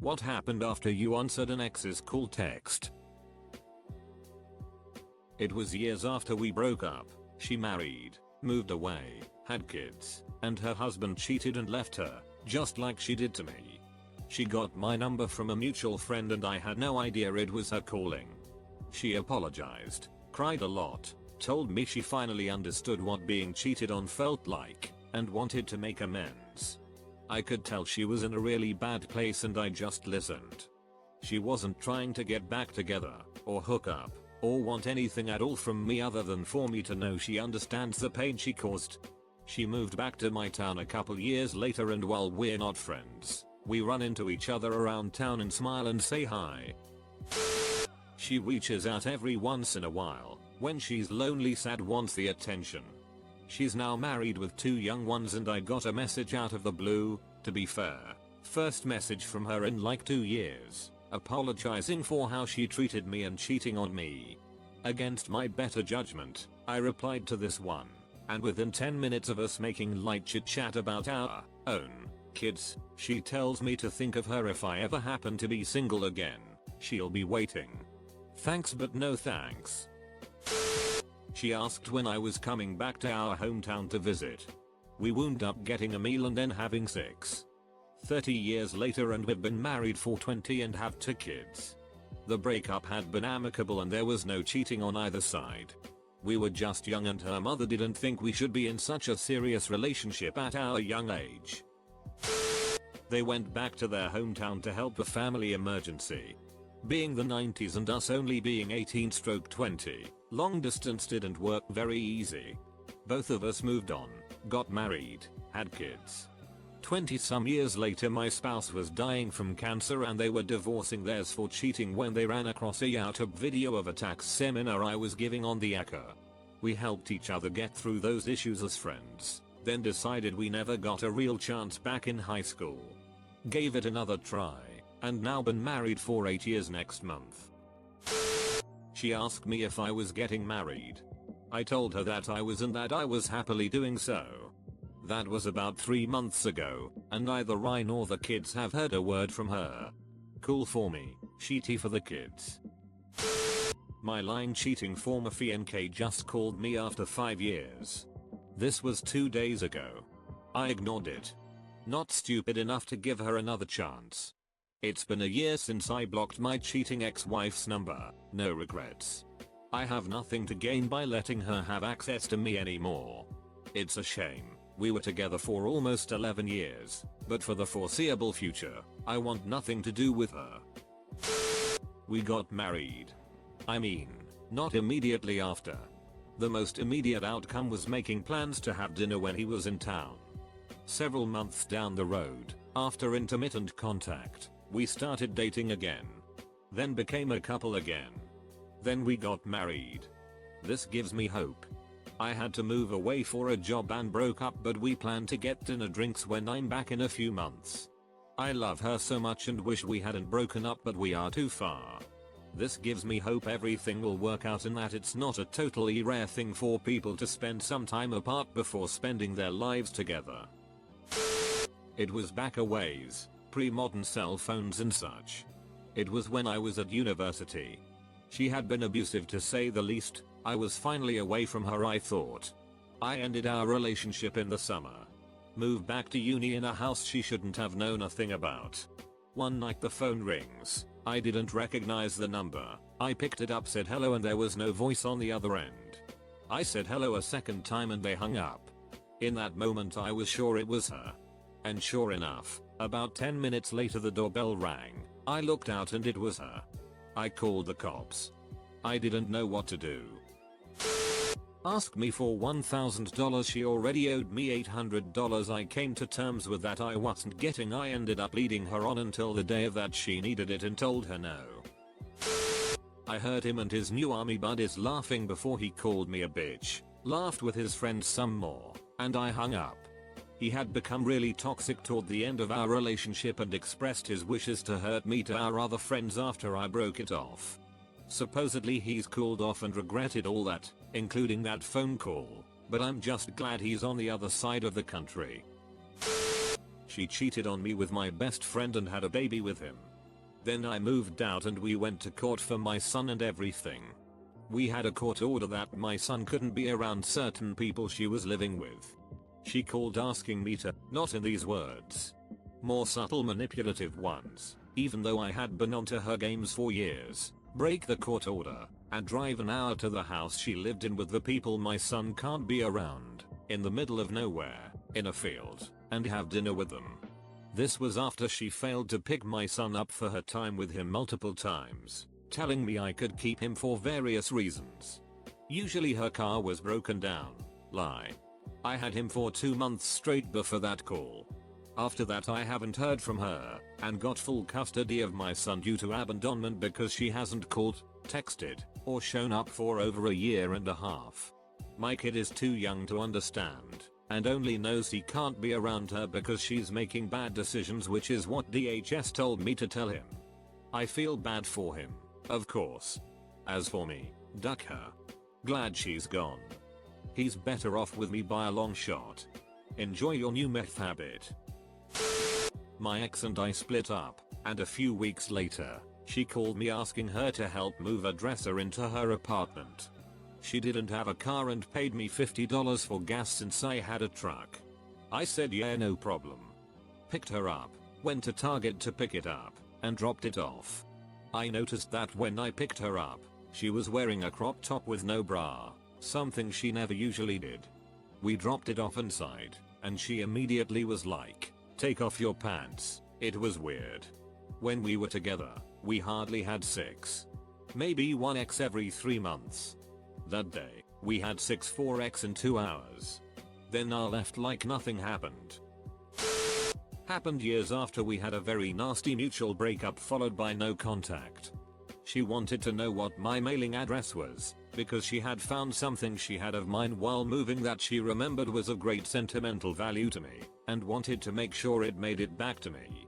What happened after you answered an ex's call text? It was years after we broke up. She married, moved away, had kids, and her husband cheated and left her, just like she did to me. She got my number from a mutual friend and I had no idea it was her calling. She apologized, cried a lot, told me she finally understood what being cheated on felt like, and wanted to make amends. I could tell she was in a really bad place and I just listened. She wasn't trying to get back together, or hook up, or want anything at all from me other than for me to know she understands the pain she caused. She moved back to my town a couple years later and while we're not friends, we run into each other around town and smile and say hi. She reaches out every once in a while, when she's lonely, sad, wants the attention. She's now married with 2 young ones and I got a message out of the blue, to be fair. First message from her in like 2 years, apologizing for how she treated me and cheating on me. Against my better judgment, I replied to this one, and within 10 minutes of us making light chit chat about our own kids, she tells me to think of her if I ever happen to be single again. She'll be waiting. Thanks but no thanks. She asked when I was coming back to our hometown to visit. We wound up getting a meal and then having sex. 30 years later and we've been married for 20 and have 2 kids. The breakup had been amicable and there was no cheating on either side. We were just young and her mother didn't think we should be in such a serious relationship at our young age. They went back to their hometown to help a family emergency. Being the 90s and us only being 18/20, long distance didn't work very easy. Both of us moved on, got married, had kids. 20 some years later my spouse was dying from cancer and they were divorcing theirs for cheating when they ran across a YouTube video of a tax seminar I was giving on the ACA. We helped each other get through those issues as friends, then decided we never got a real chance back in high school. Gave it another try, and now been married for 8 years next month. She asked me if I was getting married. I told her that I was and that I was happily doing so. That was about 3 months ago, and neither I nor the kids have heard a word from her. Cool for me, sheety for the kids. My line cheating former fiancé just called me after 5 years. This was 2 days ago. I ignored it. Not stupid enough to give her another chance. It's been a year since I blocked my cheating ex-wife's number, no regrets. I have nothing to gain by letting her have access to me anymore. It's a shame, we were together for almost 11 years, but for the foreseeable future, I want nothing to do with her. We got married. I mean, not immediately after. The most immediate outcome was making plans to have dinner when he was in town. Several months down the road, after intermittent contact, we started dating again. Then became a couple again. Then we got married. This gives me hope. I had to move away for a job and broke up, but we plan to get dinner drinks when I'm back in a few months. I love her so much and wish we hadn't broken up, but we are too far. This gives me hope everything will work out and that it's not a totally rare thing for people to spend some time apart before spending their lives together. It was back a ways, pre-modern cell phones and such. It was when I was at university. She had been abusive to say the least. I was finally away from her, I thought. I ended our relationship in the summer. Moved back to uni in a house she shouldn't have known a thing about. One night the phone rings. I didn't recognize the number. I picked it up, said hello, and there was no voice on the other end. I said hello a second time and they hung up. In that moment I was sure it was her. And sure enough, about 10 minutes later the doorbell rang. I looked out and it was her. I called the cops. I didn't know what to do. Asked me for $1,000, she already owed me $800. I came to terms with that I wasn't getting. I ended up leading her on until the day of that she needed it and told her no. I heard him and his new army buddies laughing before he called me a bitch, laughed with his friends some more, and I hung up. He had become really toxic toward the end of our relationship and expressed his wishes to hurt me to our other friends after I broke it off. Supposedly he's cooled off and regretted all that, including that phone call, but I'm just glad he's on the other side of the country. She cheated on me with my best friend and had a baby with him. Then I moved out and we went to court for my son and everything. We had a court order that my son couldn't be around certain people she was living with. She called asking me to, not in these words, more subtle manipulative ones, even though I had been onto her games for years, break the court order, and drive an hour to the house she lived in with the people my son can't be around, in the middle of nowhere, in a field, and have dinner with them. This was after she failed to pick my son up for her time with him multiple times, telling me I could keep him for various reasons. Usually her car was broken down. Lie. I had him for 2 months straight before that call. After that I haven't heard from her, and got full custody of my son due to abandonment because she hasn't called, texted, or shown up for over a year and a half. My kid is too young to understand, and only knows he can't be around her because she's making bad decisions, which is what DHS told me to tell him. I feel bad for him, of course. As for me, duck her. Glad she's gone. He's better off with me by a long shot. Enjoy your new meth habit. My ex and I split up, and a few weeks later, she called me asking her to help move a dresser into her apartment. She didn't have a car and paid me $50 for gas since I had a truck. I said yeah, no problem. Picked her up, went to Target to pick it up, and dropped it off. I noticed that when I picked her up, she was wearing a crop top with no bra, something she never usually did. We dropped it off inside, and she immediately was like, "Take off your pants." It was weird. When we were together, we hardly had sex. Maybe 1x every 3 months. That day, we had 4x in 2 hours. Then I left like nothing happened. Happened years after we had a very nasty mutual breakup followed by no contact. She wanted to know what my mailing address was, because she had found something she had of mine while moving that she remembered was of great sentimental value to me, and wanted to make sure it made it back to me.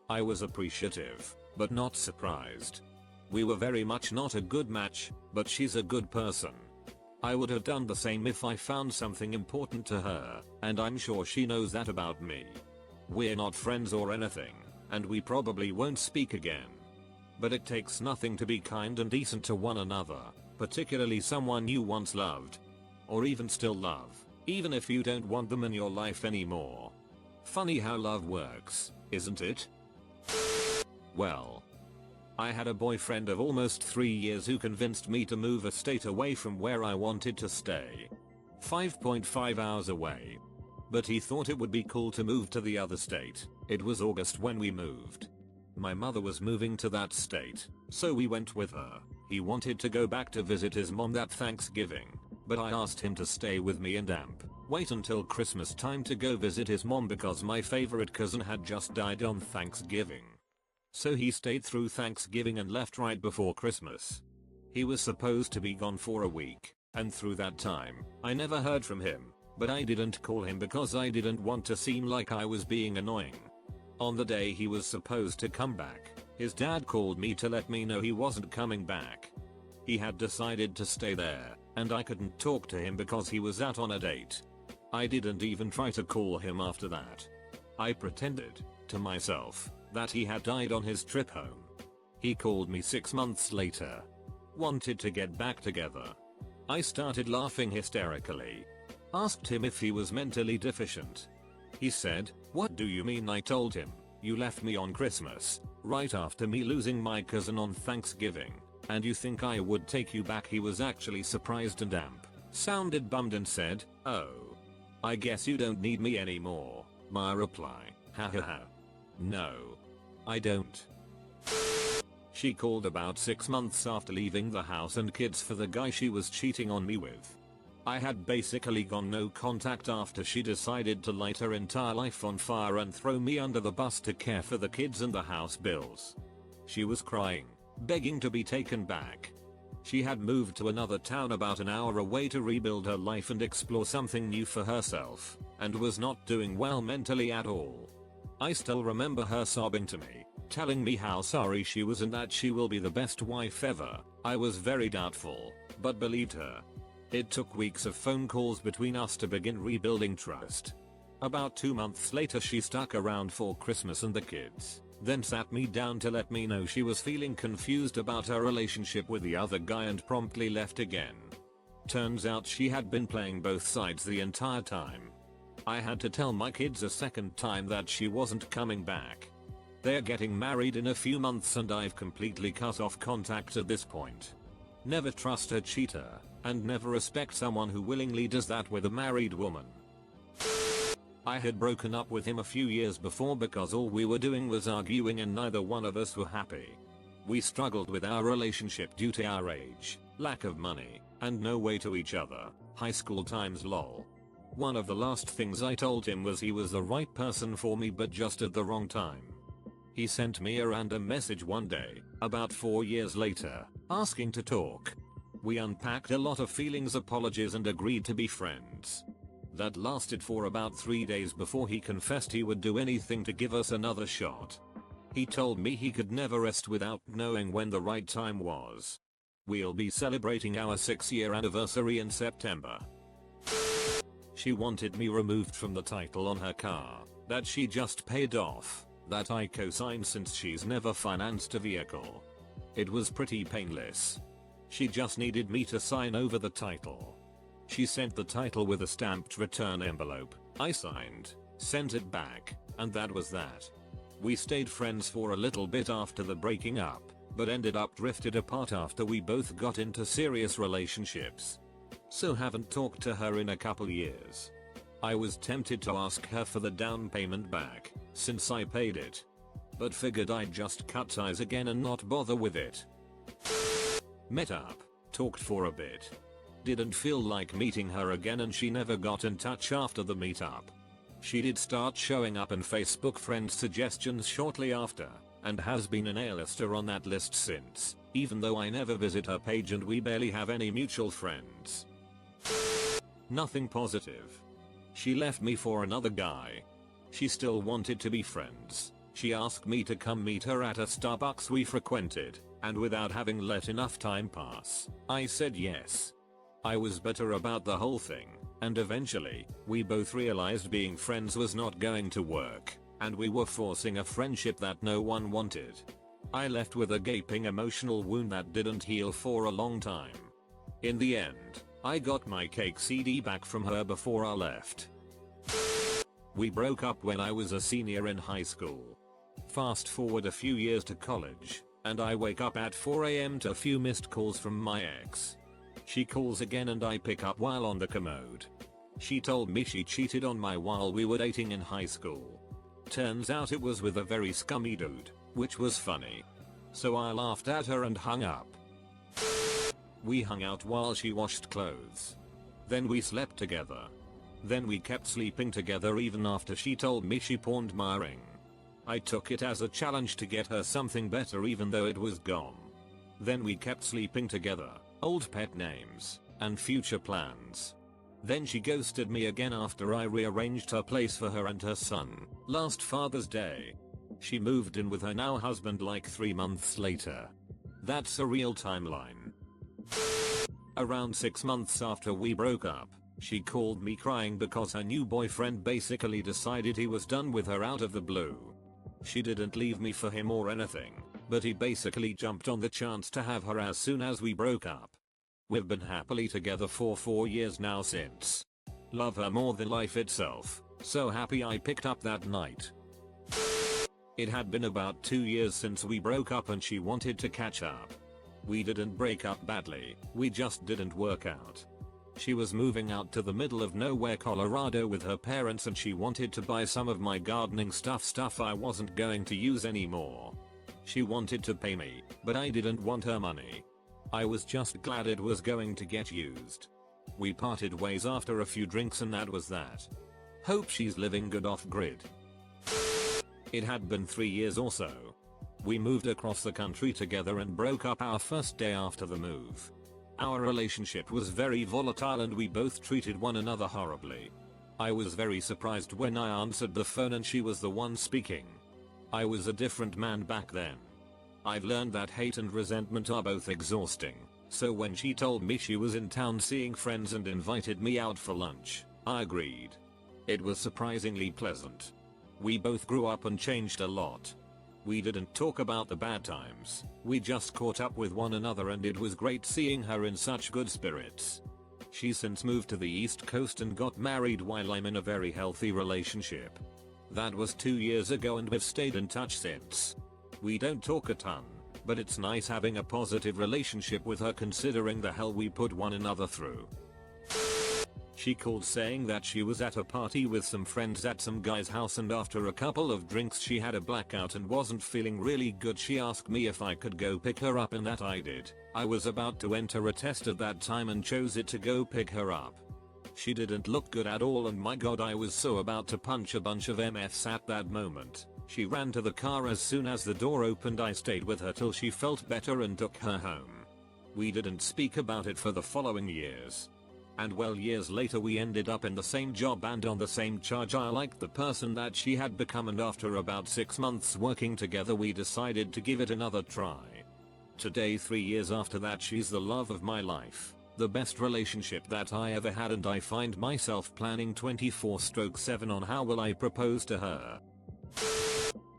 I was appreciative, but not surprised. We were very much not a good match, but she's a good person. I would have done the same if I found something important to her, and I'm sure she knows that about me. We're not friends or anything, and we probably won't speak again. But it takes nothing to be kind and decent to one another, particularly someone you once loved. Or even still love, even if you don't want them in your life anymore. Funny how love works, isn't it? Well, I had a boyfriend of almost 3 years who convinced me to move a state away from where I wanted to stay. 5.5 hours away. But he thought it would be cool to move to the other state. It was August when we moved. My mother was moving to that state, so we went with her. He wanted to go back to visit his mom that Thanksgiving, but I asked him to stay with me and wait until Christmas time to go visit his mom because my favorite cousin had just died on Thanksgiving. So he stayed through Thanksgiving and left right before Christmas. He was supposed to be gone for a week, and through that time, I never heard from him, but I didn't call him because I didn't want to seem like I was being annoying. On the day he was supposed to come back, his dad called me to let me know he wasn't coming back. He had decided to stay there, and I couldn't talk to him because he was out on a date. I didn't even try to call him after that. I pretended, to myself, that he had died on his trip home. He called me 6 months later. Wanted to get back together. I started laughing hysterically. Asked him if he was mentally deficient. He said, "What do you mean?" I told him, "You left me on Christmas, right after me losing my cousin on Thanksgiving, and you think I would take you back?" He was actually surprised and sounded bummed and said, "Oh, I guess you don't need me anymore." My reply, "Ha ha ha. No, I don't." She called about 6 months after leaving the house and kids for the guy she was cheating on me with. I had basically gone no contact after she decided to light her entire life on fire and throw me under the bus to care for the kids and the house bills. She was crying, begging to be taken back. She had moved to another town about an hour away to rebuild her life and explore something new for herself, and was not doing well mentally at all. I still remember her sobbing to me, telling me how sorry she was and that she will be the best wife ever. I was very doubtful, but believed her. It took weeks of phone calls between us to begin rebuilding trust. About 2 months later she stuck around for Christmas and the kids. then sat me down to let me know she was feeling confused about her relationship with the other guy and promptly left again. Turns out she had been playing both sides the entire time. I had to tell my kids a second time that she wasn't coming back. They're getting married in a few months and I've completely cut off contact at this point. Never trust a cheater, and never respect someone who willingly does that with a married woman. I had broken up with him a few years before because all we were doing was arguing and neither one of us were happy. We struggled with our relationship due to our age, lack of money, and no way to each other. High school times lol. One of the last things I told him was he was the right person for me but just at the wrong time. He sent me a random message one day, about 4 years later, asking to talk. We unpacked a lot of feelings, apologies, and agreed to be friends. That lasted for about 3 days before he confessed he would do anything to give us another shot. He told me he could never rest without knowing when the right time was. We'll be celebrating our 6-year anniversary in September. She wanted me removed from the title on her car that she just paid off, that I co-signed since she's never financed a vehicle. It was pretty painless. She just needed me to sign over the title. She sent the title with a stamped return envelope. I signed, sent it back, and that was that. We stayed friends for a little bit after the breaking up, but ended up drifted apart after we both got into serious relationships. So haven't talked to her in a couple years. I was tempted to ask her for the down payment back, since I paid it. But figured I'd just cut ties again and not bother with it. Met up, talked for a bit. Didn't feel like meeting her again and she never got in touch after the meetup. She did start showing up in Facebook friend suggestions shortly after, and has been an A-lister on that list since, even though I never visit her page and we barely have any mutual friends. Nothing positive. She left me for another guy. She still wanted to be friends. She asked me to come meet her at a Starbucks we frequented, and without having let enough time pass, I said yes. I was bitter about the whole thing, and eventually, we both realized being friends was not going to work, and we were forcing a friendship that no one wanted. I left with a gaping emotional wound that didn't heal for a long time. In the end, I got my Cake CD back from her before I left. We broke up when I was a senior in high school. Fast forward a few years to college, and I wake up at 4 AM to a few missed calls from my ex. She calls again and I pick up while on the commode. She told me she cheated on me while we were dating in high school. Turns out it was with a very scummy dude, which was funny. So I laughed at her and hung up. We hung out while she washed clothes. Then we slept together. Then we kept sleeping together even after she told me she pawned my ring. I took it as a challenge to get her something better even though it was gone. Then we kept sleeping together, old pet names, and future plans. Then she ghosted me again after I rearranged her place for her and her son, last Father's Day. She moved in with her now husband like 3 months later. That's a real timeline. Around 6 months after we broke up, she called me crying because her new boyfriend basically decided he was done with her out of the blue. She didn't leave me for him or anything, but he basically jumped on the chance to have her as soon as we broke up. We've been happily together for 4 years now since. Love her more than life itself, so happy I picked up that night. It had been about 2 years since we broke up and she wanted to catch up. We didn't break up badly, we just didn't work out. She was moving out to the middle of nowhere Colorado with her parents and she wanted to buy some of my gardening stuff I wasn't going to use anymore. She wanted to pay me, but I didn't want her money. I was just glad it was going to get used. We parted ways after a few drinks and that was that. Hope she's living good off grid. It had been 3 years or so. We moved across the country together and broke up our first day after the move. Our relationship was very volatile and we both treated one another horribly. I was very surprised when I answered the phone and she was the one speaking. I was a different man back then. I've learned that hate and resentment are both exhausting, so when she told me she was in town seeing friends and invited me out for lunch, I agreed. It was surprisingly pleasant. We both grew up and changed a lot. We didn't talk about the bad times, we just caught up with one another and it was great seeing her in such good spirits. She's since moved to the East Coast and got married while I'm in a very healthy relationship. That was 2 years ago and we've stayed in touch since. We don't talk a ton, but it's nice having a positive relationship with her considering the hell we put one another through. She called saying that she was at a party with some friends at some guy's house and after a couple of drinks she had a blackout and wasn't feeling really good. She asked me if I could go pick her up and that I did. I was about to enter a test at that time and chose it to go pick her up. She didn't look good at all and my god I was so about to punch a bunch of MFs at that moment. She ran to the car as soon as the door opened. I stayed with her till she felt better and took her home. We didn't speak about it for the following years. And well, years later we ended up in the same job and on the same charge. I liked the person that she had become and after about 6 months working together we decided to give it another try. Today 3 years after that she's the love of my life, the best relationship that I ever had and I find myself planning 24/7 on how will I propose to her.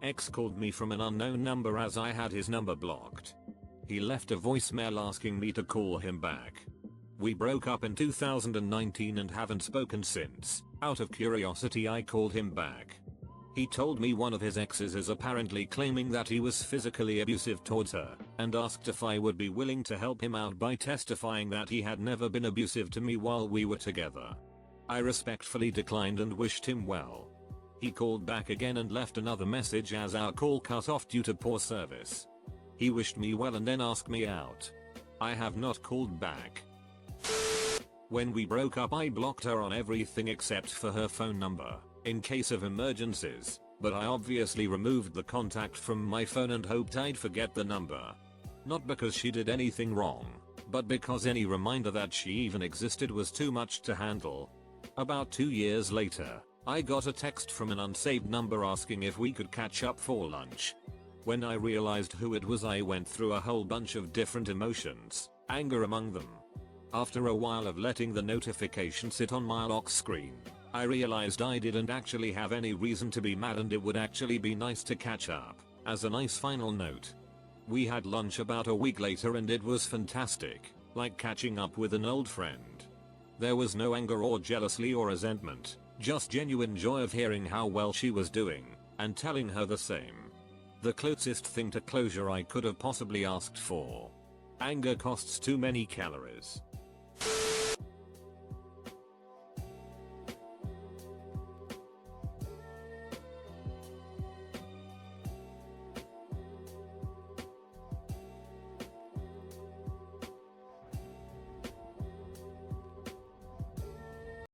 Ex called me from an unknown number as I had his number blocked. He left a voicemail asking me to call him back. We broke up in 2019 and haven't spoken since. Out of curiosity I called him back. He told me one of his exes is apparently claiming that he was physically abusive towards her and asked if I would be willing to help him out by testifying that he had never been abusive to me while we were together. I respectfully declined and wished him well. He called back again and left another message as our call cut off due to poor service. He wished me well and then asked me out. I have not called back. When we broke up I blocked her on everything except for her phone number, in case of emergencies, but I obviously removed the contact from my phone and hoped I'd forget the number. Not because she did anything wrong, but because any reminder that she even existed was too much to handle. About 2 years later, I got a text from an unsaved number asking if we could catch up for lunch. When I realized who it was I went through a whole bunch of different emotions, anger among them. After a while of letting the notification sit on my lock screen, I realized I didn't actually have any reason to be mad and it would actually be nice to catch up. As a nice final note, we had lunch about a week later and it was fantastic, like catching up with an old friend. There was no anger or jealousy or resentment, just genuine joy of hearing how well she was doing and telling her the same. The closest thing to closure I could have possibly asked for. Anger costs too many calories.